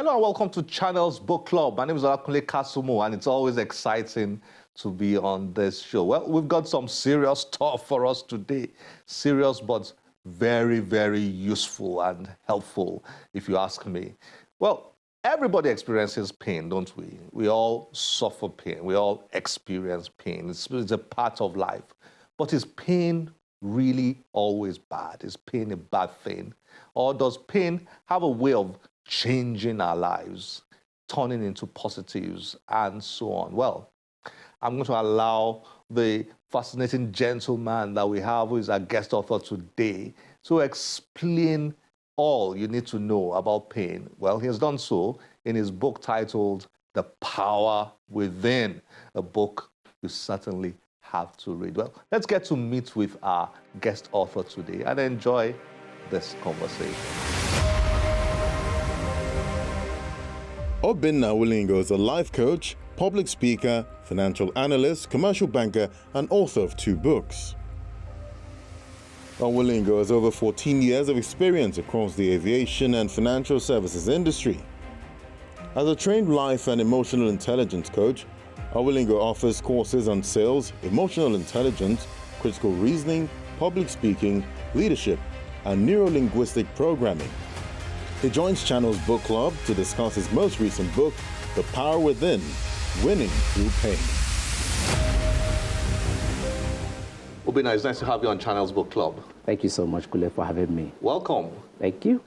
Hello and welcome to Channels Book Club. My name is Olakunle Kasumu and it's always exciting to be on this show. Well, we've got some serious stuff for us today. Serious but very, very useful and helpful, if you ask me. Well, everybody experiences pain, don't we? We all suffer pain. We all experience pain. It's a part of life. But is pain really always bad? Is pain a bad thing? Or does pain have a way of changing our lives, turning into positives, and so on? Well, I'm going to allow the fascinating gentleman that we have, who is our guest author today, to explain all you need to know about pain. Well, he has done so in his book titled The Power Within, a book you certainly have to read. Well, let's get to meet with our guest author today and enjoy this conversation. Obinna Onwuelingo is a life coach, public speaker, financial analyst, commercial banker, and author of 2 books. Onwuelingo has over 14 years of experience across the aviation and financial services industry. As a trained life and emotional intelligence coach, Onwuelingo offers courses on sales, emotional intelligence, critical reasoning, public speaking, leadership, and neuro-linguistic programming. He joins Channels Book Club to discuss his most recent book, The Power Within, Winning Through Pain. Obinna, it's nice to have you on Channels Book Club. Thank you so much, Kule, for having me. Welcome. Thank you.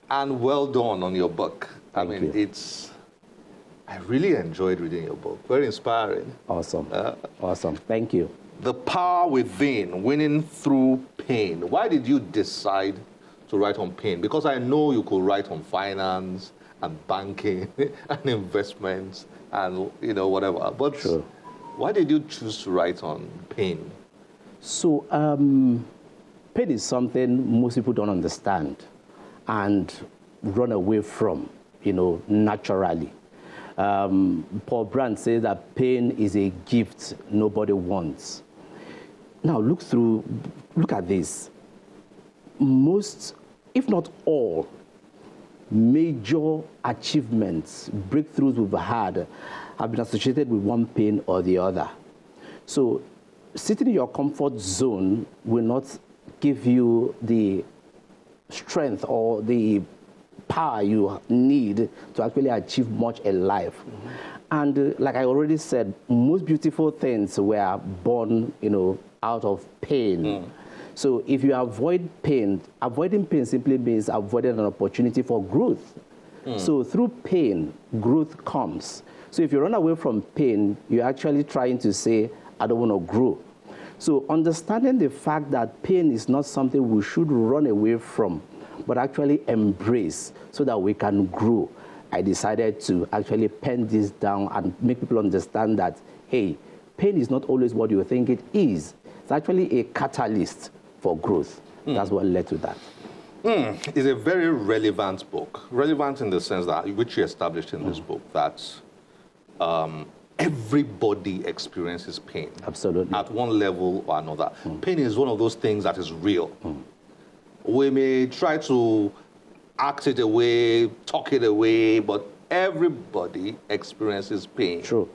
And well done on your book. I really enjoyed reading your book. Very inspiring. Awesome. Awesome. Thank you. The Power Within, Winning Through Pain. Why did you decide to write on pain? Because I know you could write on finance and banking and investments and, whatever. But Sure. Why did you choose to write on pain? So, pain is something most people don't understand and run away from, naturally. Paul Brand says that pain is a gift nobody wants. Now, look at this. Most, if not all, major achievements, breakthroughs we've had, have been associated with one pain or the other. So, sitting in your comfort zone will not give you the strength or the power you need to actually achieve much in life. Mm-hmm. And like I already said, most beautiful things were born, out of pain. Mm. So if you avoid pain, avoiding pain simply means avoiding an opportunity for growth. Mm. So through pain, growth comes. So if you run away from pain, you're actually trying to say, I don't want to grow. So understanding the fact that pain is not something we should run away from, but actually embrace so that we can grow, I decided to actually pen this down and make people understand that, hey, pain is not always what you think it is. It's actually a catalyst for growth. Mm. That's what led to that. It's a very relevant book. Relevant in the sense that, which you established in this book, that everybody experiences pain. Absolutely. At one level or another. Pain is one of those things that is real. We may try to act it away, talk it away, but everybody experiences pain. True.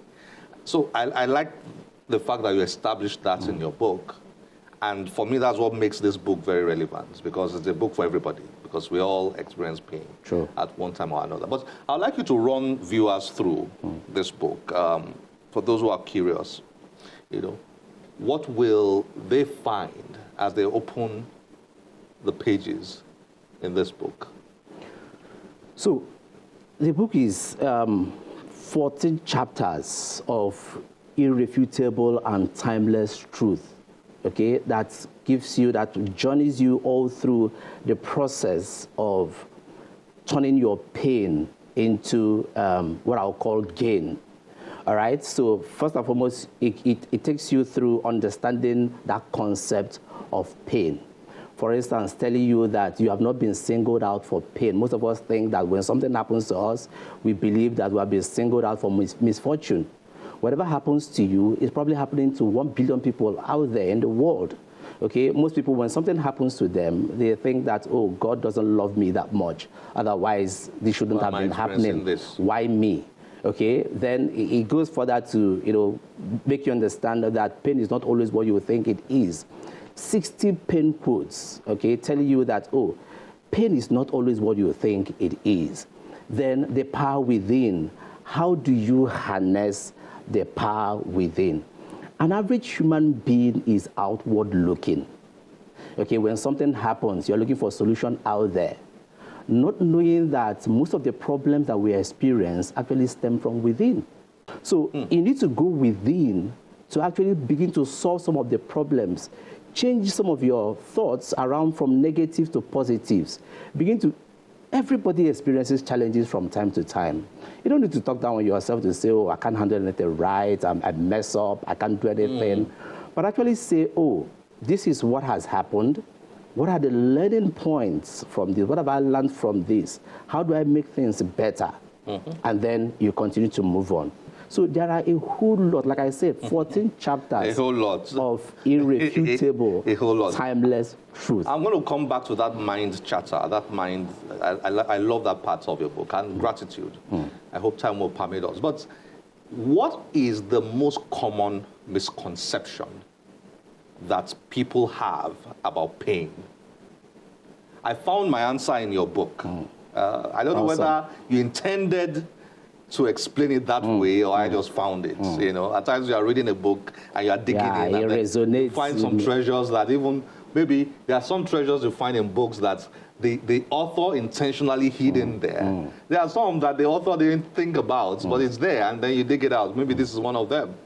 So I like the fact that you established that in your book. And for me, that's what makes this book very relevant, because it's a book for everybody, because we all experience pain. True. At one time or another. But I'd like you to run viewers through this book. For those who are curious, what will they find as they open the pages in this book? So the book is 14 chapters of irrefutable and timeless truth, okay, that journeys you all through the process of turning your pain into what I'll call gain. All right, so first and foremost, it takes you through understanding that concept of pain. For instance, telling you that you have not been singled out for pain. Most of us think that when something happens to us, we believe that we have been singled out for misfortune. Whatever happens to you is probably happening to 1 billion people out there in the world. Okay, most people, when something happens to them, they think that, oh, God doesn't love me that much. Otherwise, this shouldn't Why have am I been experiencing happening. this? Why me? Okay, then it goes further to, make you understand that pain is not always what you think it is. 60 pain quotes, okay, telling you that, oh, pain is not always what you think it is. Then the power within. How do you harness the power within? An average human being is outward looking. Okay, when something happens, you're looking for a solution out there, not knowing that most of the problems that we experience actually stem from within. So you need to go within to actually begin to solve some of the problems, change some of your thoughts around from negative to positives. Everybody experiences challenges from time to time. You don't need to talk down on yourself to say, oh, I can't handle anything right, I mess up, I can't do anything. But actually say, oh, this is what has happened. What are the learning points from this? What have I learned from this? How do I make things better? And then you continue to move on. So there are a whole lot, like I said, 14 chapters A whole lot. of irrefutable, A whole lot. timeless truth. I'm going to come back to that mind chatter, that mind. I love that part of your book, and gratitude. I hope time will permit us. But what is the most common misconception that people have about pain? I found my answer in your book. I don't know whether you intended to explain it that way, or I just found it. At times you are reading a book and you are digging in, and then you find some treasures that maybe there are some treasures you find in books that the author intentionally hid in there. There are some that the author didn't think about, but it's there, and then you dig it out. Maybe this is one of them.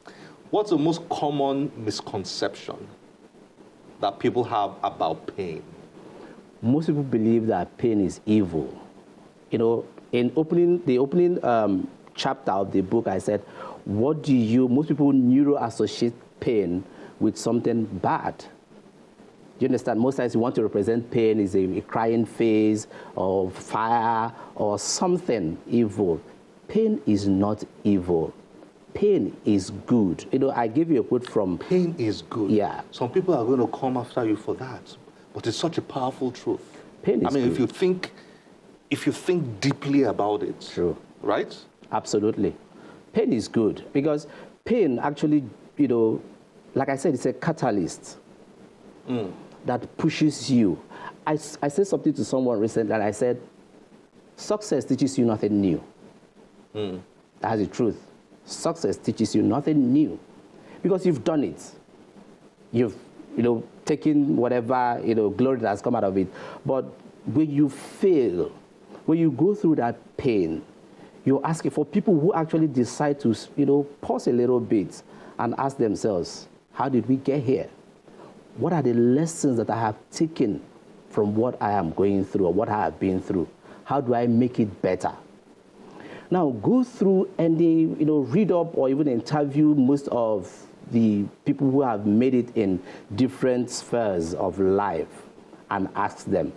What's the most common misconception that people have about pain? Most people believe that pain is evil. In the opening chapter of the book, I said, most people neuro-associate pain with something bad. Do you understand? Most times you want to represent pain as a crying face or fire or something evil. Pain is not evil. Pain is good. I give you a quote from... Pain is good. Yeah. Some people are going to come after you for that, but it's such a powerful truth. Pain is good. If you think deeply about it, True. Right? Absolutely. Pain is good because pain actually, like I said, it's a catalyst that pushes you. I said something to someone recently, and I said, success teaches you nothing new. That's the truth. Success teaches you nothing new because you've done it. You've, taken whatever, glory that has come out of it. But when you fail, when you go through that pain, you're asking for people who actually decide to, pause a little bit and ask themselves, how did we get here? What are the lessons that I have taken from what I am going through or what I have been through? How do I make it better? Now, go through and read up or even interview most of the people who have made it in different spheres of life and ask them.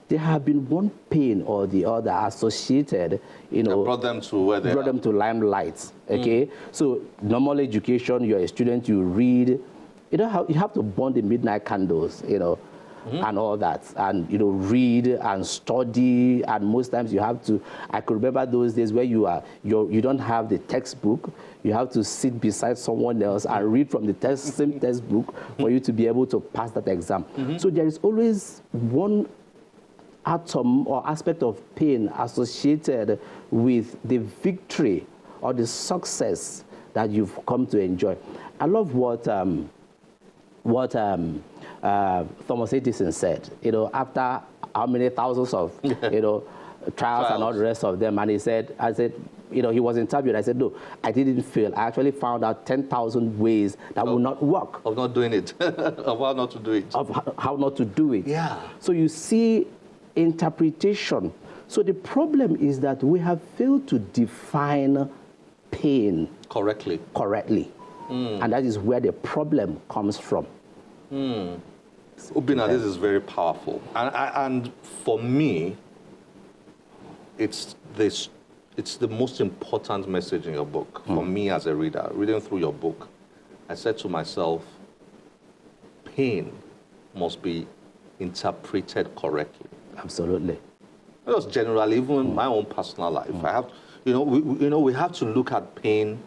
There have been one pain or the other associated, That brought them to where they brought them to limelight. Okay, so normal education, you're a student, you read. You have to burn the midnight candles, and all that, and read and study, and most times you have to. I could remember those days where you don't have the textbook. You have to sit beside someone else and read from the same textbook for you to be able to pass that exam. So there is always one atom or aspect of pain associated with the victory or the success that you've come to enjoy. I love what Thomas Edison said. After how many thousands of trials and all the rest of them, and he said, he was interviewed. I said, no, I didn't fail. I actually found out 10,000 ways that will not work. Of not doing it, of how not to do it. Of how not to do it. Yeah. So you see interpretation. So the problem is that we have failed to define pain correctly. And that is where the problem comes from. Obinna, this is very powerful. And for me, it's the most important message in your book. For me as a reader, reading through your book, I said to myself, pain must be interpreted correctly. Absolutely. Just generally, even my own personal life, I have, we have to look at pain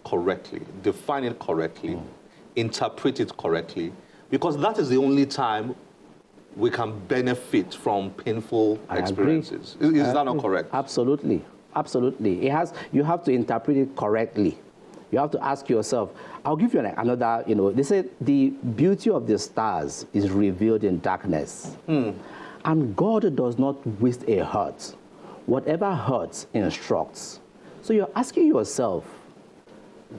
correctly, define it correctly, interpret it correctly, because that is the only time we can benefit from painful experiences. Is that not correct? Absolutely. Absolutely. You have to interpret it correctly. You have to ask yourself, I'll give you another, they say the beauty of the stars is revealed in darkness. And God does not waste a hurt. Whatever hurts instructs. So you're asking yourself,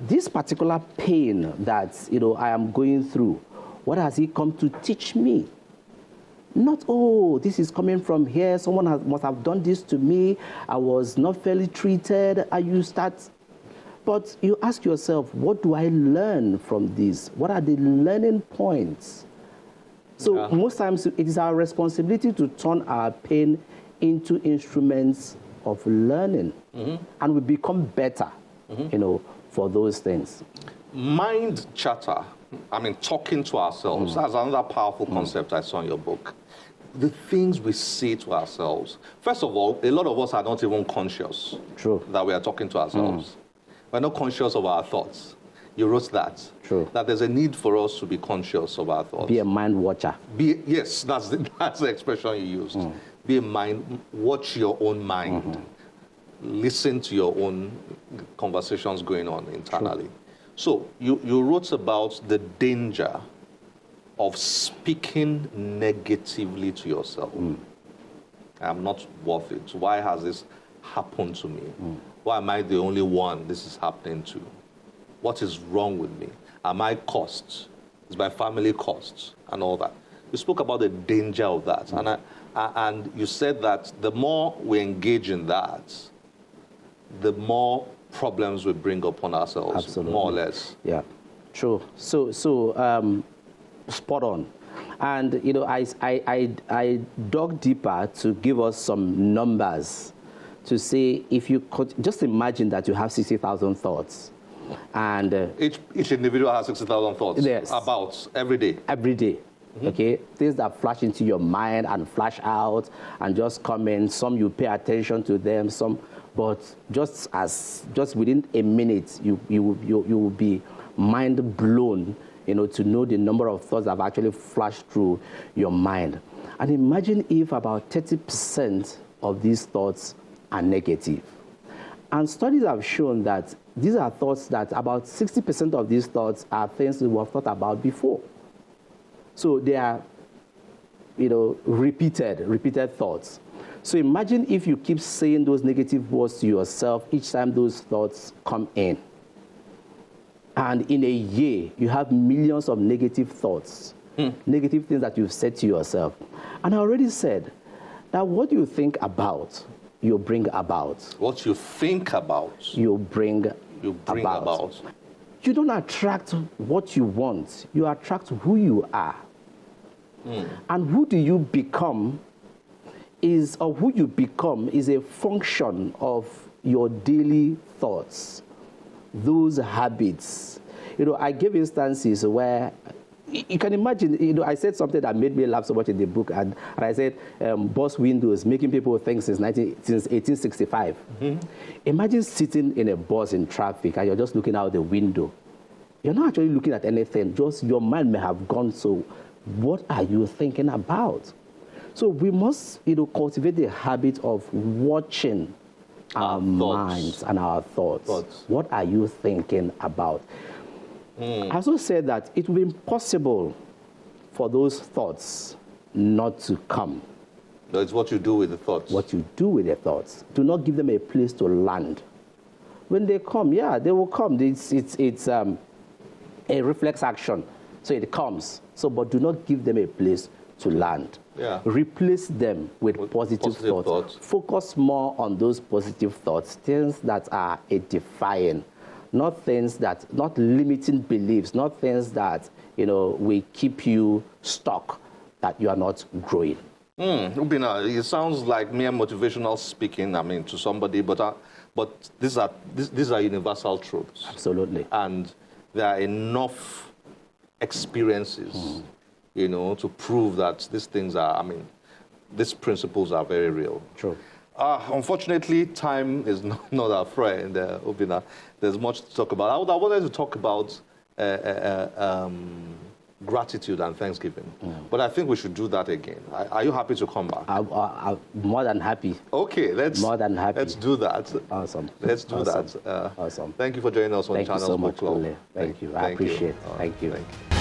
this particular pain that, I am going through, what has He come to teach me? Not, oh, this is coming from here, someone must have done this to me, I was not fairly treated, and you start. But you ask yourself, what do I learn from this? What are the learning points? So most times it is our responsibility to turn our pain into instruments of learning. And we become better, for those things. Mind chatter, talking to ourselves, that's another powerful concept I saw in your book. The things we say to ourselves. First of all, a lot of us are not even conscious that we are talking to ourselves. We're not conscious of our thoughts. You wrote that. True. That there's a need for us to be conscious of our thoughts. Be a mind watcher. Yes, that's the expression you used. Be a mind, watch your own mind. Listen to your own conversations going on internally. True. So you wrote about the danger of speaking negatively to yourself. I'm not worth it. Why has this happened to me? Why am I the only one this is happening to? What is wrong with me? Am I cursed? Is my family cursed? And all that. You spoke about the danger of that. And you said that the more we engage in that, the more problems we bring upon ourselves. Absolutely. More or less. Yeah, true. So spot on. And, I dug deeper to give us some numbers to say, if you could just imagine that you have 60,000 thoughts. And each individual has 60,000 thoughts. Yes. About every day. Every day. Okay, things that flash into your mind and flash out and just come in. Some you pay attention to them, some, but just within a minute, you will be mind blown, to know the number of thoughts that have actually flashed through your mind. And imagine if about 30% of these thoughts are negative. And studies have shown that these are thoughts that about 60% of these thoughts are things we have thought about before. So they are, repeated thoughts. So imagine if you keep saying those negative words to yourself each time those thoughts come in. And in a year, you have millions of negative thoughts, negative things that you've said to yourself. And I already said that what you think about, you bring about. What you think about, you bring about. You don't attract what you want. You attract who you are. And who do you become who you become is a function of your daily thoughts, those habits. I gave instances where you can imagine, I said something that made me laugh so much in the book, and I said, bus windows making people think since 1865. Imagine sitting in a bus in traffic and you're just looking out the window. You're not actually looking at anything, just your mind may have gone, so what are you thinking about? So we must, cultivate the habit of watching our minds and our thoughts. What are you thinking about? I also said that it will be impossible for those thoughts not to come. That's what you do with the thoughts. What you do with the thoughts. Do not give them a place to land. When they come, they will come. It's a reflex action. So it comes. But do not give them a place to land. Yeah. Replace them with positive thoughts. Focus more on those positive thoughts, things that are edifying, not limiting beliefs, not things that, will keep you stuck, that you are not growing. Obinna, it sounds like mere motivational speaking, to somebody, but these are universal truths. Absolutely. And there are enough experiences to prove that these things are, these principles are very real. True. Unfortunately, time is not our friend, Obinna. There's much to talk about. I wanted to talk about gratitude and Thanksgiving, but I think we should do that again. Are you happy to come back? I'm more than happy. Okay, more than happy. Let's do that. Awesome. Let's do awesome. that. Awesome. Thank you for joining us on Thank Channels you so Book much, Club. Kule. Thank you. I appreciate it. Thank you. Thank you.